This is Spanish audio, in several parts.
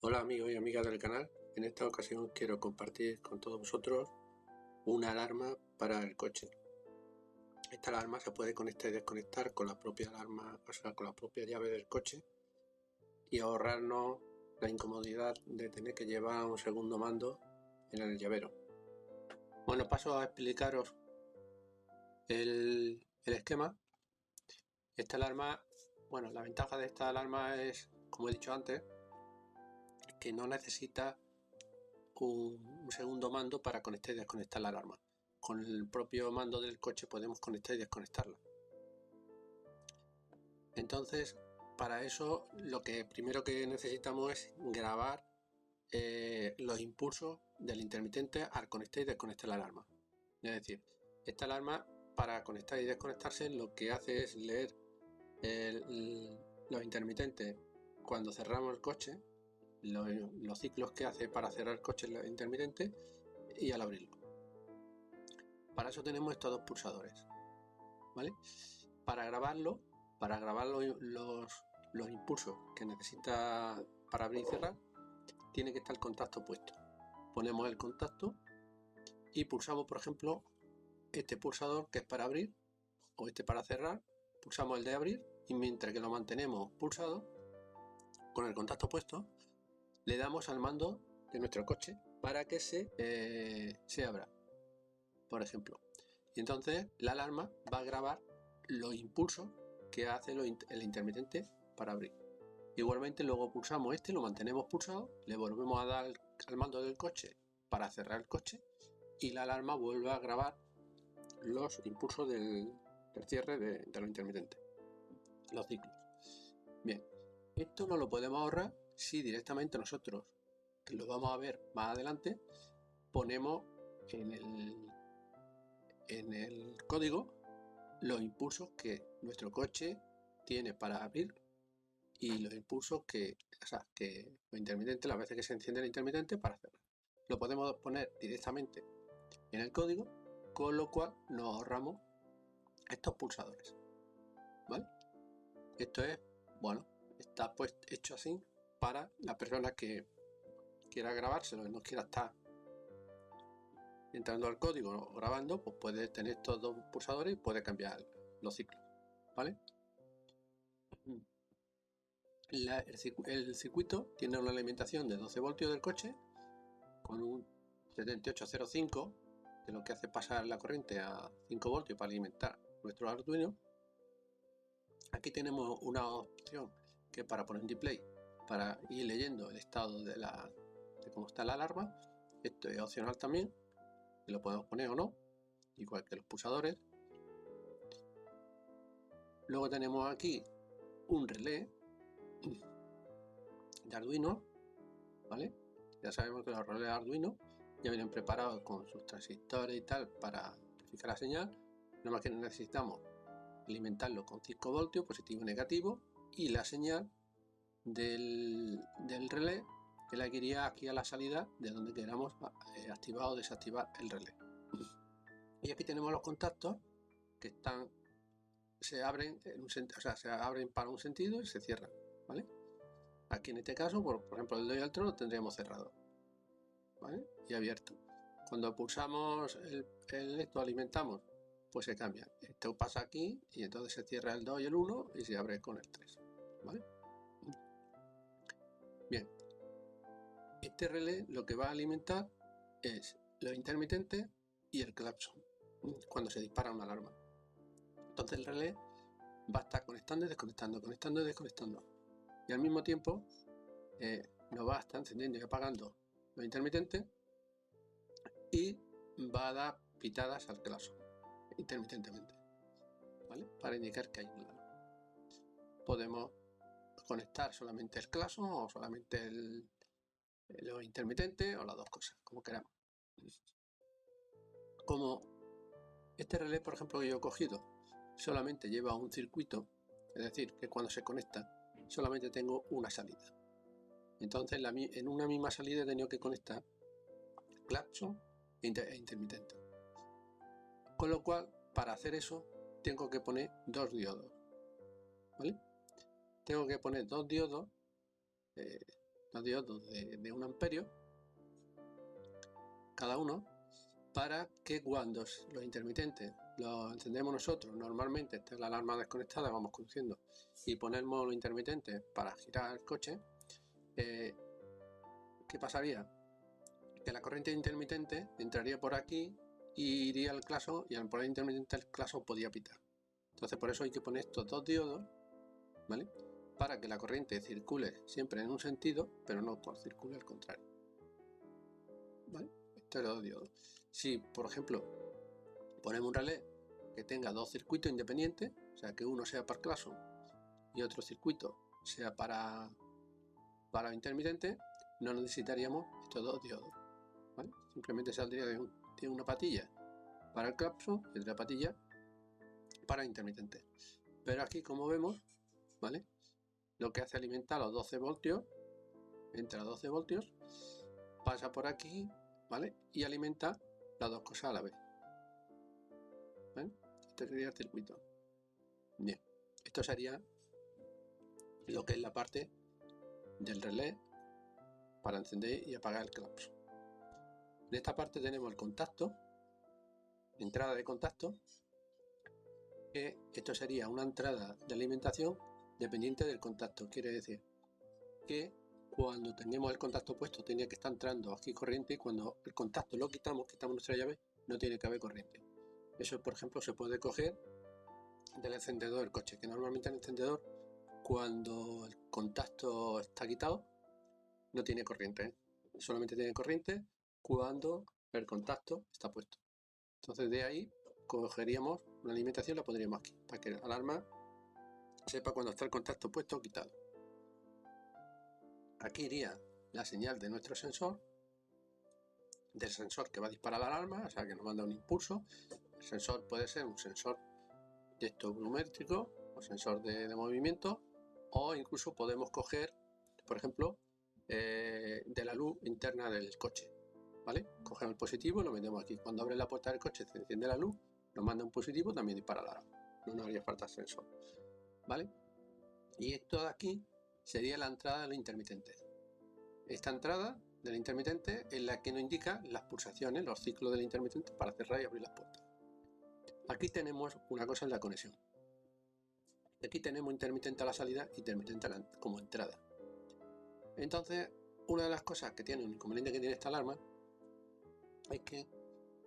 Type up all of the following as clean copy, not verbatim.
Hola amigos y amigas del canal, en esta ocasión quiero compartir con todos vosotros una alarma para el coche. Esta alarma se puede conectar y desconectar con la propia alarma, o sea, con la propia llave del coche, y ahorrarnos la incomodidad de tener que llevar un segundo mando en el llavero. Bueno, paso a explicaros el esquema. Esta alarma, bueno, la ventaja de esta alarma es, como he dicho antes, que no necesita un segundo mando para conectar y desconectar la alarma. Con el propio mando del coche podemos conectar y desconectarla. Entonces, para eso lo que primero que necesitamos es grabar los impulsos del intermitente al conectar y desconectar la alarma. Es decir, esta alarma para conectar y desconectarse lo que hace es leer los intermitentes cuando cerramos el coche, los ciclos que hace para cerrar el coche los intermitentes y al abrirlo. Para eso tenemos estos dos pulsadores, ¿vale? Para grabar los impulsos que necesita para abrir y cerrar, tiene que estar el contacto puesto. Ponemos el contacto y pulsamos, por ejemplo, este pulsador que es para abrir o este para cerrar. Pulsamos el de abrir y mientras que lo mantenemos pulsado con el contacto puesto, le damos al mando de nuestro coche para que se abra, por ejemplo. Y entonces la alarma va a grabar los impulsos que hace el intermitente para abrir. Igualmente luego pulsamos este, lo mantenemos pulsado, le volvemos a dar al mando del coche para cerrar el coche y la alarma vuelve a grabar los impulsos del cierre de los intermitentes, los ciclos. Bien, esto no lo podemos ahorrar si directamente nosotros, que lo vamos a ver más adelante, ponemos en el código los impulsos que nuestro coche tiene para abrir y los impulsos que los intermitentes, las veces que se enciende el intermitente para cerrar. Lo podemos poner directamente en el código, con lo cual nos ahorramos estos pulsadores, ¿vale? Esto es, bueno, está pues hecho así para la persona que quiera grabárselo y no quiera estar entrando al código o grabando, pues puede tener estos dos pulsadores y puede cambiar los ciclos, ¿vale? El circuito tiene una alimentación de 12 voltios del coche con un 7805, que lo que hace pasar la corriente a 5 voltios para alimentar nuestro Arduino. Aquí tenemos una opción que es para poner un display, para ir leyendo el estado de cómo está la alarma. Esto es opcional también, que lo podemos poner o no, igual que los pulsadores. Luego tenemos aquí un relé de Arduino, ¿vale? Ya sabemos que los relés Arduino ya vienen preparados con sus transistores y tal para amplificar la señal. Nada más que necesitamos alimentarlo con 5 voltios, positivo y negativo, y la señal del relé que la iría aquí a la salida de donde queramos activar o desactivar el relé. Y aquí tenemos los contactos que se abren se abren para un sentido y se cierran, ¿vale? Aquí en este caso, por ejemplo, el de hoy al otro lo tendríamos cerrado, ¿vale? Y abierto. Cuando pulsamos esto, alimentamos, pues se cambia. Esto pasa aquí y entonces se cierra el 2 y el 1 y se abre con el 3, ¿vale? Bien, este relé lo que va a alimentar es los intermitentes y el claxon cuando se dispara una alarma. Entonces el relé va a estar conectando y desconectando, conectando y desconectando. Y al mismo tiempo nos va a estar encendiendo y apagando los intermitentes y va a dar pitadas al claxon intermitentemente, ¿vale? Para indicar que hay una alarma. Podemos conectar solamente el claxon o solamente los intermitentes o las dos cosas, como queramos. Como este relé, por ejemplo, que yo he cogido, solamente lleva un circuito, es decir, que cuando se conecta solamente tengo una salida. Entonces en una misma salida he tenido que conectar claxon e intermitente. Con lo cual, para hacer eso, tengo que poner dos diodos, ¿vale? Tengo que poner dos diodos dos diodos de 1 amperio cada uno, para que cuando los intermitentes los encendemos nosotros, normalmente está la alarma desconectada, vamos conduciendo y ponemos los intermitentes para girar el coche, ¿qué pasaría? Que la corriente intermitente entraría por aquí y iría al claxon, y al poner intermitente el claxon podía pitar. Entonces por eso hay que poner estos dos diodos, ¿vale? Para que la corriente circule siempre en un sentido, pero no circule al contrario, ¿vale? Estos dos diodos. Si por ejemplo ponemos un relé que tenga dos circuitos independientes, o sea que uno sea para claxon y otro circuito sea para intermitente, no necesitaríamos estos dos diodos, ¿vale? Simplemente saldría de una patilla para el claxon y otra patilla para intermitente. Pero aquí, como vemos, ¿vale? Lo que hace alimentar los 12 voltios, entra a 12 voltios, pasa por aquí, ¿vale? Y alimenta las dos cosas a la vez, ¿vale? Este sería el circuito. Bien, esto sería lo que es la parte del relé para encender y apagar el claxon. En esta parte tenemos el contacto, entrada de contacto, que esto sería una entrada de alimentación dependiente del contacto. Quiere decir que cuando tenemos el contacto puesto tiene que estar entrando aquí corriente, y cuando el contacto lo quitamos nuestra llave, no tiene que haber corriente. Eso, por ejemplo, se puede coger del encendedor del coche, que normalmente el encendedor, cuando el contacto está quitado, no tiene corriente, ¿eh? Solamente tiene corriente cuando el contacto está puesto. Entonces de ahí cogeríamos una alimentación, la pondríamos aquí, para que la alarma sepa cuando está el contacto puesto o quitado. Aquí iría la señal de nuestro sensor, del sensor que va a disparar la alarma, o sea que nos manda un impulso. El sensor puede ser un sensor de esto volumétrico o sensor de movimiento, o incluso podemos coger, por ejemplo, de la luz interna del coche, ¿vale? Cogemos el positivo y lo metemos aquí. Cuando abre la puerta del coche se enciende la luz, nos manda un positivo, también dispara la alarma. No nos haría falta sensor, ¿vale? Y esto de aquí sería la entrada del intermitente. Esta entrada del intermitente es la que nos indica las pulsaciones, los ciclos del intermitente para cerrar y abrir las puertas. Aquí tenemos una cosa en la conexión. Aquí tenemos intermitente a la salida y intermitente como entrada. Entonces, una de las cosas que tiene, un inconveniente que tiene esta alarma, es que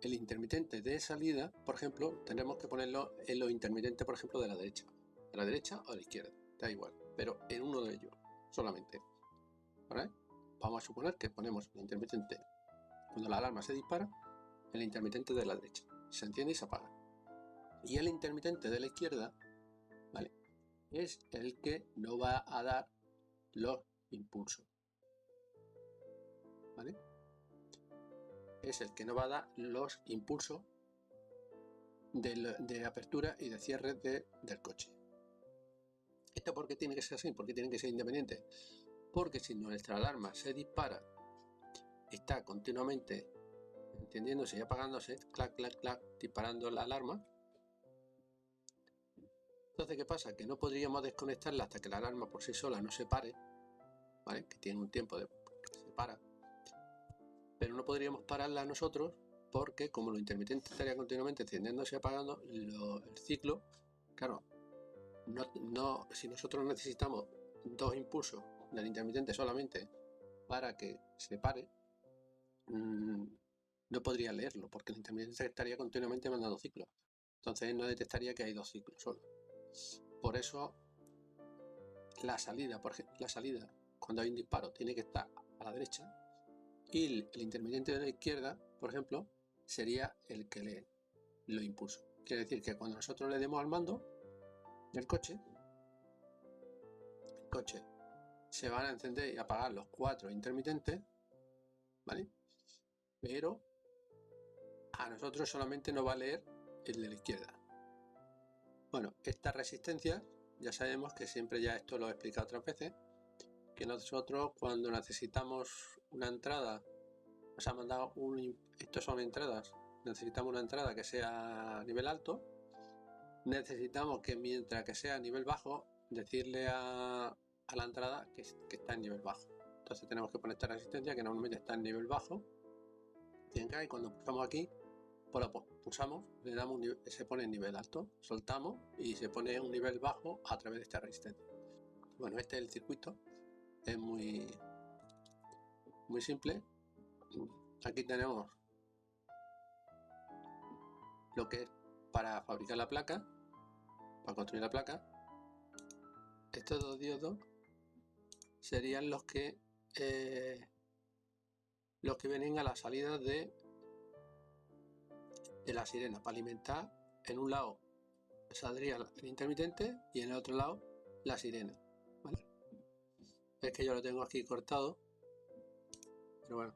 el intermitente de salida, por ejemplo, tenemos que ponerlo en los intermitentes, por ejemplo, de la derecha o de la izquierda, da igual, pero en uno de ellos solamente, ¿vale? Vamos a suponer que ponemos el intermitente cuando la alarma se dispara, el intermitente de la derecha, se enciende y se apaga, y el intermitente de la izquierda, ¿vale?, es el que no va a dar los impulsos, ¿vale? Es el que no va a dar los impulsos de apertura y de cierre del coche. ¿Esto por qué tiene que ser así? ¿Por qué tienen que ser independientes? Porque si nuestra alarma se dispara, está continuamente encendiéndose y apagándose, clac, clac, clac, disparando la alarma. Entonces, ¿qué pasa? Que no podríamos desconectarla hasta que la alarma por sí sola no se pare, ¿vale? Que tiene un tiempo de que se para. Pero no podríamos pararla nosotros porque, como lo intermitente estaría continuamente encendiéndose y apagando, el ciclo, claro, si nosotros necesitamos dos impulsos del intermitente solamente para que se pare, no podría leerlo porque el intermitente estaría continuamente mandando ciclos. Entonces no detectaría que hay dos ciclos solo. Por eso la salida, cuando hay un disparo, tiene que estar a la derecha, y el intermitente de la izquierda, por ejemplo, sería el que lee los impulsos. Quiere decir que cuando nosotros le demos al mando del coche, el coche se van a encender y apagar los 4 intermitentes, ¿vale? Pero a nosotros solamente nos va a leer el de la izquierda. Bueno, esta resistencia ya sabemos que siempre, ya esto lo he explicado otras veces, que nosotros cuando necesitamos una entrada, nos ha mandado estos son entradas, necesitamos una entrada que sea a nivel alto, necesitamos que mientras que sea a nivel bajo, decirle a la entrada que está en nivel bajo. Entonces tenemos que poner esta resistencia que normalmente está en nivel bajo, 100K, y cuando pulsamos aquí, pues lo pulsamos, le damos se pone en nivel alto, soltamos y se pone un nivel bajo a través de esta resistencia. Bueno, este es el circuito, es muy simple. Aquí tenemos lo que es para fabricar la placa, para construir la placa. Estos dos diodos serían los que vienen a la salida de la sirena. Para alimentar, en un lado saldría el intermitente y en el otro lado la sirena, ¿vale? Es que yo lo tengo aquí cortado, pero bueno,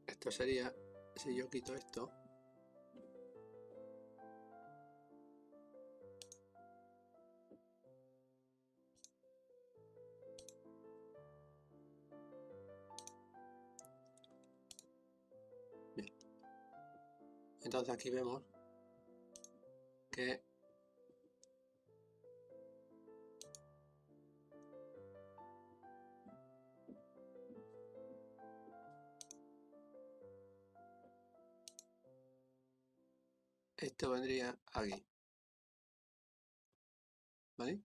esto sería, si yo quito esto, bien. Entonces aquí vemos que esto vendría aquí, ¿vale?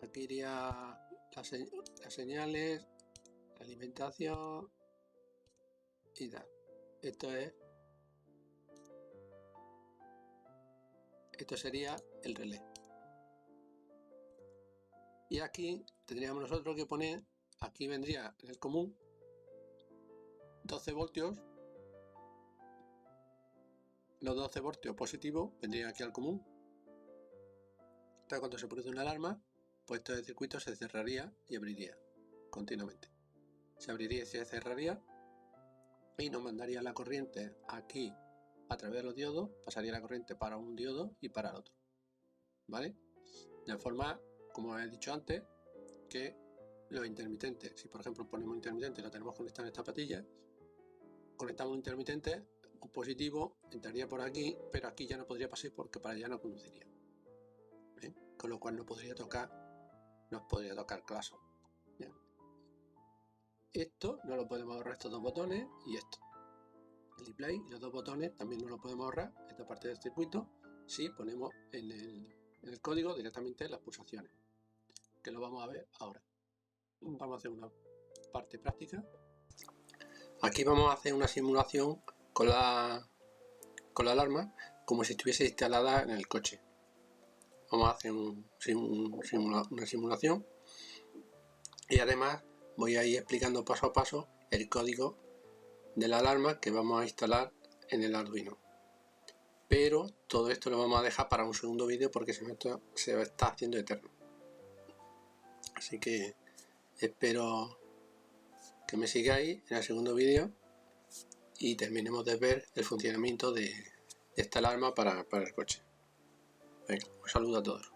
Aquí iría las señales, la alimentación y tal. Esto sería el relé. Y aquí tendríamos nosotros que poner, aquí vendría en el común 12 voltios. Los 12 voltios positivos vendrían aquí al común. Entonces cuando se produce una alarma, pues todo el circuito se cerraría y abriría continuamente. Se abriría y se cerraría y nos mandaría la corriente aquí a través de los diodos, pasaría la corriente para un diodo y para el otro, ¿vale? De forma, como he dicho antes, que los intermitentes, si por ejemplo ponemos un intermitente y lo tenemos conectado en esta patilla, conectamos un intermitente, un positivo entraría por aquí, pero aquí ya no podría pasar porque para allá no conduciría, ¿bien? Con lo cual nos podría tocar claxon. Bien. Esto no lo podemos ahorrar, estos dos botones y esto. El display y los dos botones también no lo podemos ahorrar, esta parte del circuito, si ponemos en el código directamente las pulsaciones, que lo vamos a ver ahora. Vamos a hacer una parte práctica. Aquí vamos a hacer una simulación con la alarma como si estuviese instalada en el coche. Vamos a hacer una simulación y además voy a ir explicando paso a paso el código de la alarma que vamos a instalar en el Arduino. Pero todo esto lo vamos a dejar para un segundo vídeo porque se está haciendo eterno. Así que espero que me sigáis en el segundo vídeo y terminemos de ver el funcionamiento de esta alarma para el coche. Venga, un saludo a todos.